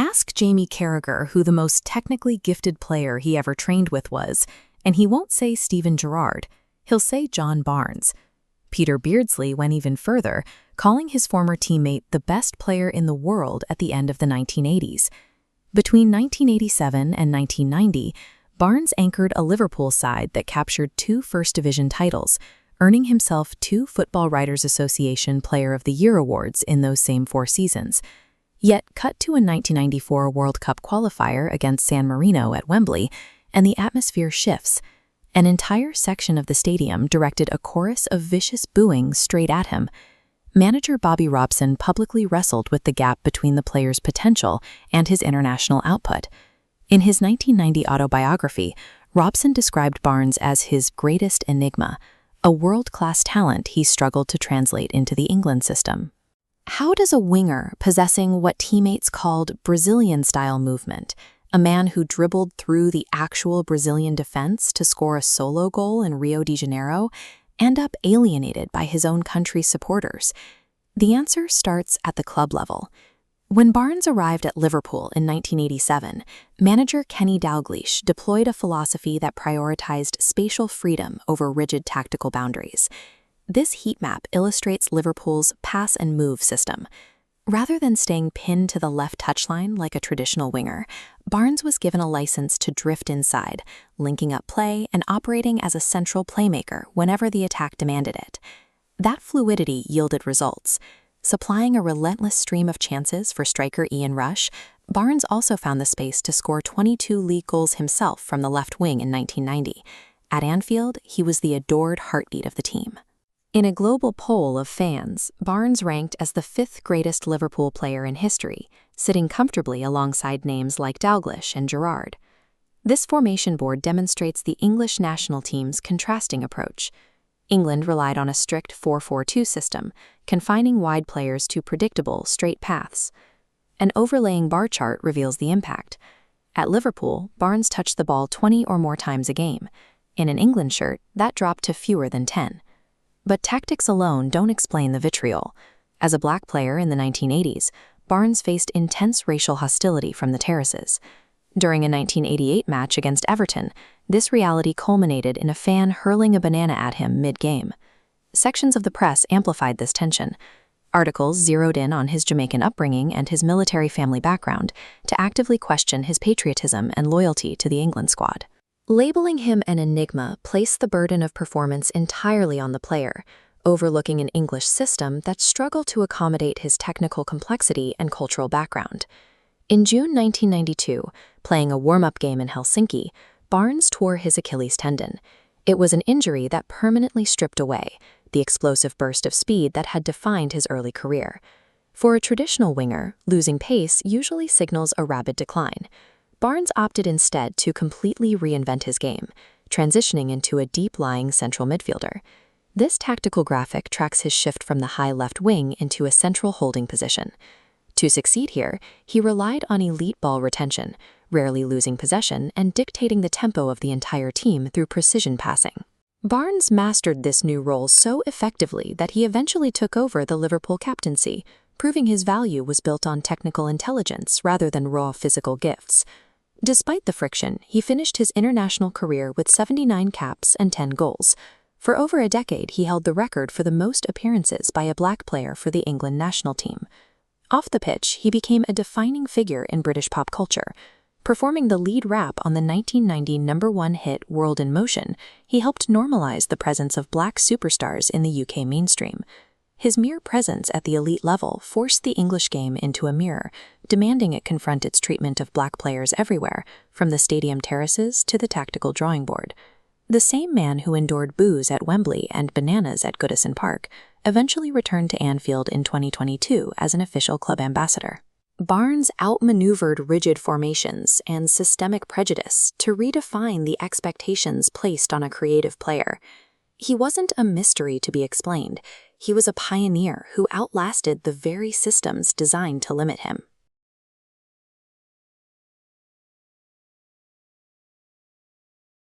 Ask Jamie Carragher who the most technically gifted player he ever trained with was, and he won't say Steven Gerrard. He'll say John Barnes. Peter Beardsley went even further, calling his former teammate the best player in the world at the end of the 1980s. Between 1987 and 1990, Barnes anchored a Liverpool side that captured 2 First Division titles, earning himself 2 Football Writers Association Player of the Year awards in those same 4 seasons. Yet, cut to a 1994 World Cup qualifier against San Marino at Wembley, and the atmosphere shifts. An entire section of the stadium directed a chorus of vicious booing straight at him. Manager Bobby Robson publicly wrestled with the gap between the player's potential and his international output. In his 1990 autobiography, Robson described Barnes as his greatest enigma, a world-class talent he struggled to translate into the England system. How does a winger possessing what teammates called Brazilian-style movement, a man who dribbled through the actual Brazilian defense to score a solo goal in Rio de Janeiro, end up alienated by his own country's supporters? The answer starts at the club level. When Barnes arrived at Liverpool in 1987, manager Kenny Dalglish deployed a philosophy that prioritized spatial freedom over rigid tactical boundaries. This heat map illustrates Liverpool's pass and move system. Rather than staying pinned to the left touchline like a traditional winger, Barnes was given a license to drift inside, linking up play and operating as a central playmaker whenever the attack demanded it. That fluidity yielded results. Supplying a relentless stream of chances for striker Ian Rush, Barnes also found the space to score 22 league goals himself from the left wing in 1990. At Anfield, he was the adored heartbeat of the team. In a global poll of fans, Barnes ranked as the 5th greatest Liverpool player in history, sitting comfortably alongside names like Dalglish and Gerrard. This formation board demonstrates the English national team's contrasting approach. England relied on a strict 4-4-2 system, confining wide players to predictable, straight paths. An overlaying bar chart reveals the impact. At Liverpool, Barnes touched the ball 20 or more times a game. In an England shirt, that dropped to fewer than 10. But tactics alone don't explain the vitriol. As a black player in the 1980s, Barnes faced intense racial hostility from the terraces. During a 1988 match against Everton, this reality culminated in a fan hurling a banana at him mid-game. Sections of the press amplified this tension. Articles zeroed in on his Jamaican upbringing and his military family background to actively question his patriotism and loyalty to the England squad. Labeling him an enigma placed the burden of performance entirely on the player, overlooking an English system that struggled to accommodate his technical complexity and cultural background. In June 1992, playing a warm-up game in Helsinki, Barnes tore his Achilles tendon. It was an injury that permanently stripped away the explosive burst of speed that had defined his early career. For a traditional winger, losing pace usually signals a rapid decline. Barnes opted instead to completely reinvent his game, transitioning into a deep-lying central midfielder. This tactical graphic tracks his shift from the high left wing into a central holding position. To succeed here, he relied on elite ball retention, rarely losing possession and dictating the tempo of the entire team through precision passing. Barnes mastered this new role so effectively that he eventually took over the Liverpool captaincy, proving his value was built on technical intelligence rather than raw physical gifts. Despite the friction, he finished his international career with 79 caps and 10 goals. For over a decade, he held the record for the most appearances by a black player for the England national team. Off the pitch, he became a defining figure in British pop culture. Performing the lead rap on the 1990 #1 hit World in Motion, he helped normalize the presence of black superstars in the UK mainstream. His mere presence at the elite level forced the English game into a mirror, demanding it confront its treatment of black players everywhere, from the stadium terraces to the tactical drawing board. The same man who endured boos at Wembley and bananas at Goodison Park eventually returned to Anfield in 2022 as an official club ambassador. Barnes outmaneuvered rigid formations and systemic prejudice to redefine the expectations placed on a creative player. He wasn't a mystery to be explained. He was a pioneer who outlasted the very systems designed to limit him.